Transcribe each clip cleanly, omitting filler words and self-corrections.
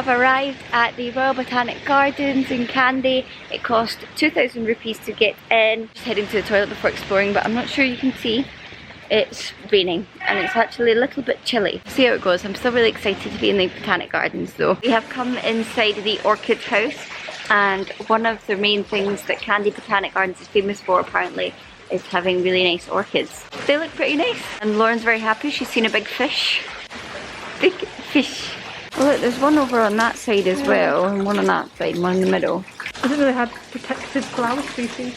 have arrived at the Royal Botanic Gardens in Kandy. It cost 2,000 rupees to get in. Just heading to the toilet before exploring, but I'm not sure you can see. It's raining and it's actually a little bit chilly. See how it goes. I'm still really excited to be in the Botanic Gardens though. We have come inside the orchid house, and one of the main things that Kandy Botanic Gardens is famous for apparently is having really nice orchids. They look pretty nice. And Lauren's very happy. She's seen a big fish. Big fish. Oh look, there's one over on that side as well, and one on that side, and one in the middle. I didn't know they had protected flower species.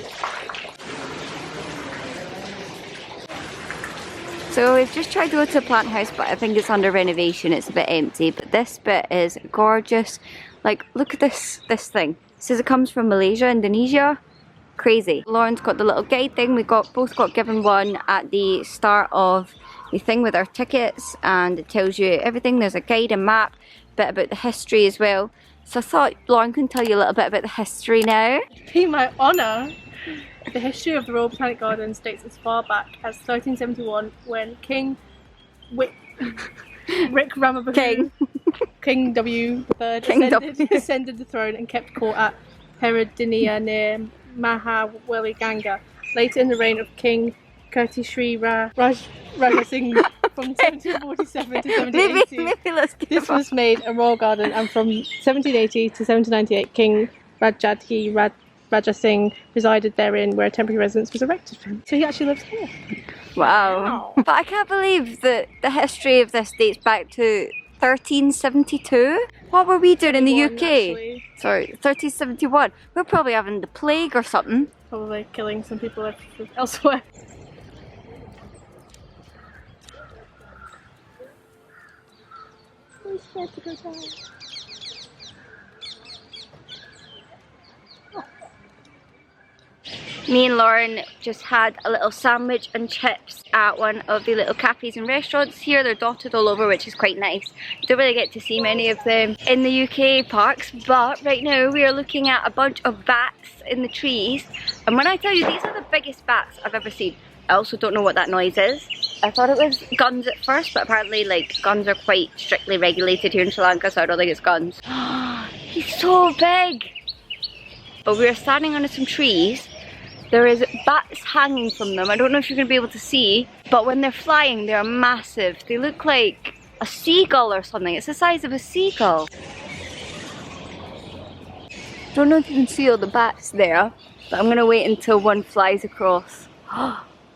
So we've just tried to go to a plant house, but I think it's under renovation. It's a bit empty, but this bit is gorgeous. Like, look at this thing. It says it comes from Malaysia, Indonesia. Crazy. Lauren's got the little guide thing. We both got given one at the start of the thing with our tickets, and it tells you everything. There's a guide and map, bit about the history as well. So I thought Lauren can tell you a little bit about the history now. Be my honour. The history of the Royal Botanic Gardens dates as far back as 1371 when King Rick Ramabahu, King W III ascended the throne and kept court at Peradeniya near Mahaweli. Later in the reign of King Kirti Sri Raja Singh from 1747 to 1780, this was made a royal garden, and from 1780 to 1798 King Raja Singh resided therein, where a temporary residence was erected for him. So he actually lives here. Wow. But I can't believe that the history of this dates back to 1372. What were we doing in the UK? Actually. Sorry, 1371. We're probably having the plague or something. Probably killing some people elsewhere. We're scared to go down. Me and Lauren just had a little sandwich and chips at one of the little cafes and restaurants here. They're dotted all over, which is quite nice. You don't really get to see many of them in the UK parks, but right now we are looking at a bunch of bats in the trees. And when I tell you, these are the biggest bats I've ever seen. I also don't know what that noise is. I thought it was guns at first, but apparently like guns are quite strictly regulated here in Sri Lanka, so I don't think it's guns. He's so big! But we are standing under some trees. There is bats hanging from them. I don't know if you're going to be able to see, but when they're flying, they're massive. They look like a seagull or something. It's the size of a seagull. Don't know if you can see all the bats there, but I'm going to wait until one flies across.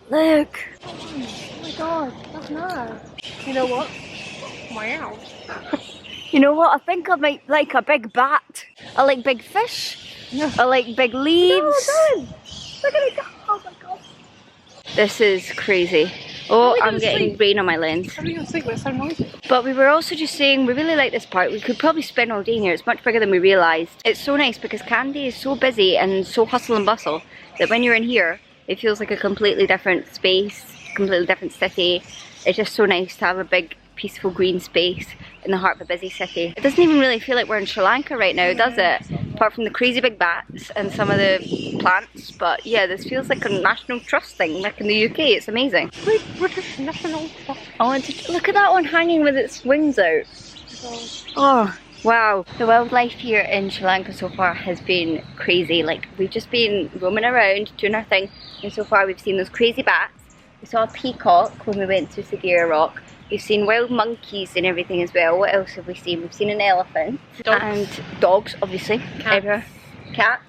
Look! Oh my god, that's nice. You know what? Wow. You know what? I think I might like a big bat. I like big fish. Yeah. I like big leaves. No, don't. Look at it go. Oh my god. This is crazy. Oh, I'm getting rain on my lens. How are you going to sleep? It's so noisy. But we were also just saying we really like this park. We could probably spend all day here. It's much bigger than we realised. It's so nice because Kandy is so busy and so hustle and bustle that when you're in here, it feels like a completely different space, completely different city. It's just so nice to have a big, peaceful green space in the heart of a busy city. It doesn't even really feel like we're in Sri Lanka right now, does it? Apart from the crazy big bats and some of the plants. But yeah, this feels like a National Trust thing, like in the UK. It's amazing. British National Trust. I want to look at that one hanging with its wings out. Oh, wow. The wildlife here in Sri Lanka so far has been crazy. Like, we've just been roaming around, doing our thing, and so far we've seen those crazy bats. We saw a peacock when we went to Sagira Rock. We've seen wild monkeys and everything as well. What else have we seen? We've seen an elephant. Dogs. And dogs, obviously. Cats. Cats.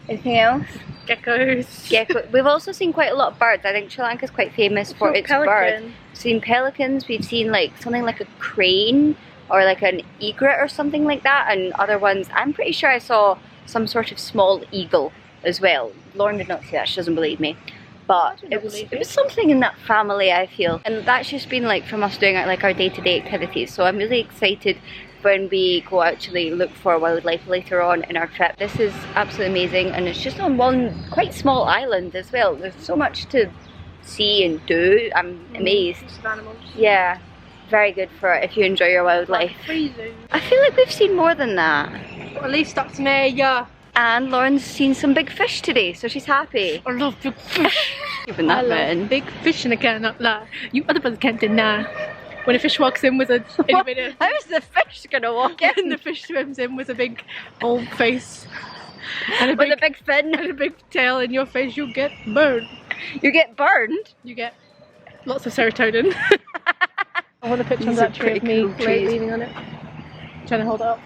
Anything else? Geckos. Gecko. We've also seen quite a lot of birds. I think Sri Lanka is quite famous for its birds. We've seen pelicans. We've seen like something like a crane or like an egret or something like that, and other ones. I'm pretty sure I saw some sort of small eagle as well. Lauren did not see that. She doesn't believe me. But it was something in that family, I feel. And that's just been like from us doing like our day-to-day activities. So I'm really excited when we go actually look for wildlife later on in our trip. This is absolutely amazing, and it's just on one quite small island as well. There's so much to see and do. I'm amazed. Animals. Yeah, very good for if you enjoy your wildlife. I feel like we've seen more than that. Well, at least up to me, yeah. And Lauren's seen some big fish today, so she's happy. I love big fish. Even that I love big fish and I cannot lie. You other ones can't deny. when a fish walks in with a itty bitty, How is the fish gonna walk in? when the fish swims in with a big old face and With a big fin and a big tail in your face, you get burned. You get burned? You get lots of serotonin. I want a picture of These are that tree of pretty me cool trees. leaning on it. Trying to hold it up.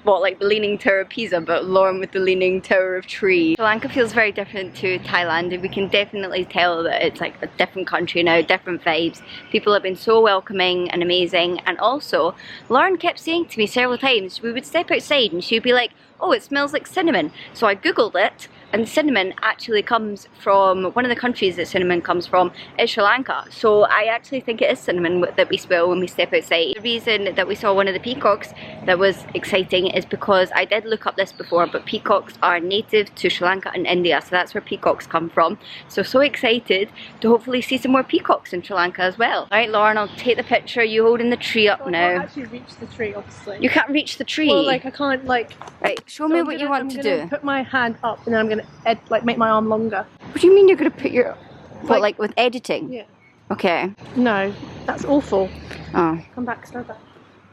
What, like the Leaning Tower of Pisa, but Lauren with the Leaning Tower of Tree. Sri Lanka feels very different to Thailand, and we can definitely tell that it's like a different country now, different vibes. People have been so welcoming and amazing, and also Lauren kept saying to me several times, we would step outside and she'd be like, oh, it smells like cinnamon. So I googled it, and cinnamon actually comes from, one of the countries that cinnamon comes from is Sri Lanka. So I actually think it is cinnamon that we smell when we step outside. The reason that we saw one of the peacocks that was exciting is because I did look up this before, but peacocks are native to Sri Lanka and India, so that's where peacocks come from. So excited to hopefully see some more peacocks in Sri Lanka as well. Alright Lauren, I'll take the picture, you holding the tree up Well, I now. can't actually reach the tree, obviously. You can't reach the tree? Well, like I can't like... Right, show So me I'm what you gonna- want to I'm gonna do. put my hand up and then I'm gonna like make my arm longer. What do you mean you're going to put your... What, like with editing? Yeah. Okay. No, that's awful. Oh, Come back, slow back.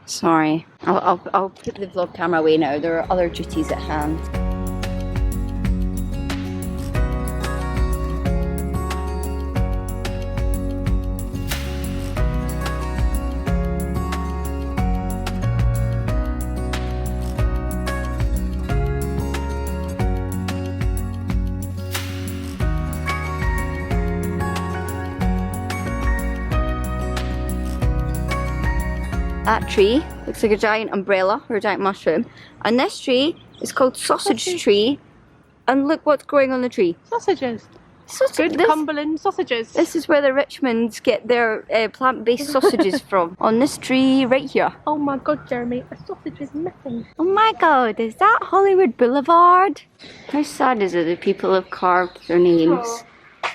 sorry. I'll put the vlog camera away now. There are other duties at hand. That tree looks like a giant umbrella or a giant mushroom, and this tree is called sausage tree, and look what's growing on the tree. Sausages. Sausage. Good Cumberland sausages. This is where the Richmonds get their plant-based sausages from, on this tree right here. Oh my god, Jeremy, a sausage is missing. Oh my god, is that Hollywood Boulevard? How sad is it that people have carved their names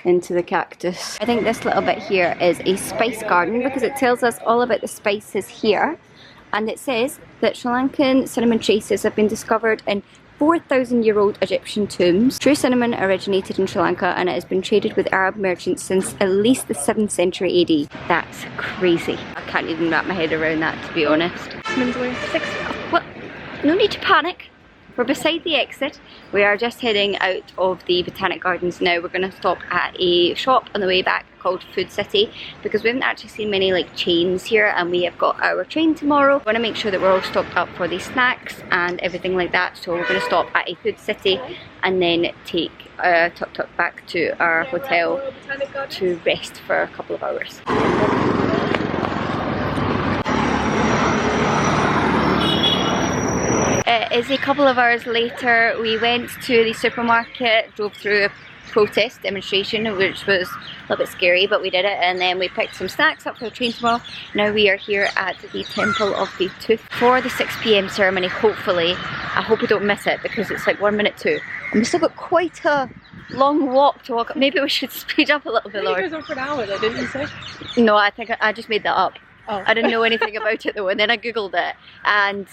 into the cactus? I think this little bit here is a spice garden because it tells us all about the spices here, and it says that Sri Lankan cinnamon traces have been discovered in 4,000-year-old Egyptian tombs. True cinnamon originated in Sri Lanka and it has been traded with Arab merchants since at least the 7th century AD. That's crazy. I can't even wrap my head around that, to be honest. Well, no need to panic. We're beside the exit. We are just heading out of the Botanic Gardens now. We're going to stop at a shop on the way back called Food City because we haven't actually seen many like chains here, and we have got our train tomorrow. We want to make sure that we're all stocked up for the snacks and everything like that, so we're going to stop at a Food City and then take tuk-tuk back to our hotel to rest for a couple of hours. It is a couple of hours later. We went to the supermarket, drove through a protest demonstration, which was a little bit scary, but we did it, and then we picked some snacks up for the train tomorrow. Now we are here at the Temple of the Tooth for the 6 PM ceremony, hopefully. I hope we don't miss it because it's like 1 minute to. And we still got quite a long walk to walk up. Maybe we should speed up a little bit, Lord. It goes on for an hour though, didn't you say? No, I think I just made that up. Oh. I didn't know anything about it though, and then I googled it, and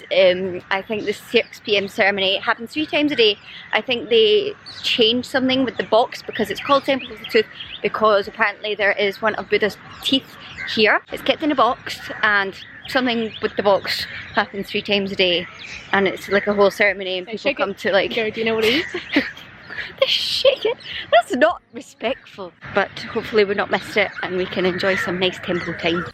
I think the 6 PM ceremony happens 3 times a day. I think they changed something with the box because it's called Temple of the Tooth because apparently there is one of Buddha's teeth here. It's kept in a box, and something with the box happens 3 times a day, and it's like a whole ceremony, and people come to like... Gary, do you know what it is? They're shaking. That's not respectful. But hopefully we've not missed it and we can enjoy some nice temple time.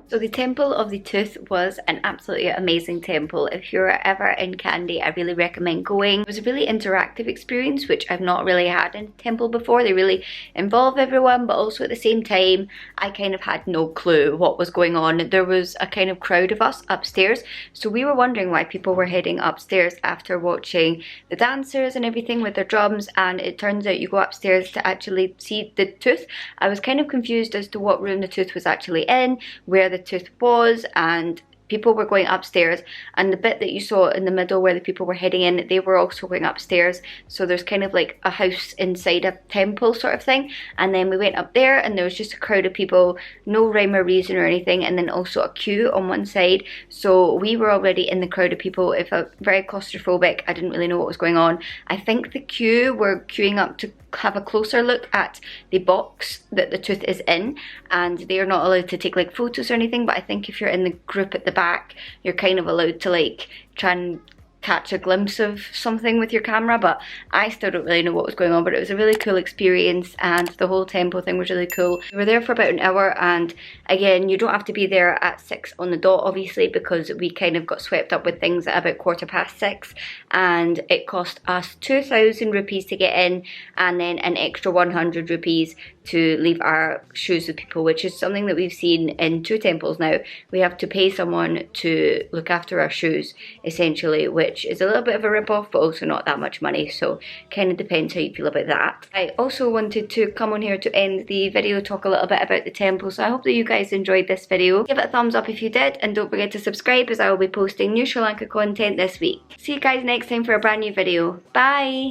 So the Temple of the Tooth was an absolutely amazing temple. If you're ever in Kandy, I really recommend going. It was a really interactive experience, which I've not really had in a temple before. They really involve everyone, but also at the same time, I kind of had no clue what was going on. There was a kind of crowd of us upstairs, so we were wondering why people were heading upstairs after watching the dancers and everything with their drums, and it turns out you go upstairs to actually see the tooth. I was kind of confused as to what room the tooth was actually in, where the tooth was, and people were going upstairs, and the bit that you saw in the middle where the people were heading in, they were also going upstairs. So there's kind of like a house inside a temple sort of thing, and then we went up there and there was just a crowd of people, no rhyme or reason or anything, and then also a queue on one side. So we were already in the crowd of people. It felt very claustrophobic. I didn't really know what was going on. I think the queue were queuing up to have a closer look at the box that the tooth is in, and they are not allowed to take like photos or anything, but I think if you're in the group at the back, you're kind of allowed to like try and catch a glimpse of something with your camera. But I still don't really know what was going on, but it was a really cool experience, and the whole temple thing was really cool. We were there for about an hour, and again, you don't have to be there at 6 on the dot obviously, because we kind of got swept up with things at about 6:15, and it cost us 2,000 rupees to get in, and then an extra 100 rupees to leave our shoes with people, which is something that we've seen in 2 temples now. We have to pay someone to look after our shoes essentially, which is a little bit of a rip-off, but also not that much money, so kind of depends how you feel about that. I also wanted to come on here to end the video, talk a little bit about the temple, so I hope that you guys enjoyed this video. Give it a thumbs up if you did, and don't forget to subscribe, as I will be posting new Sri Lanka content this week. See you guys next time for a brand new video. Bye!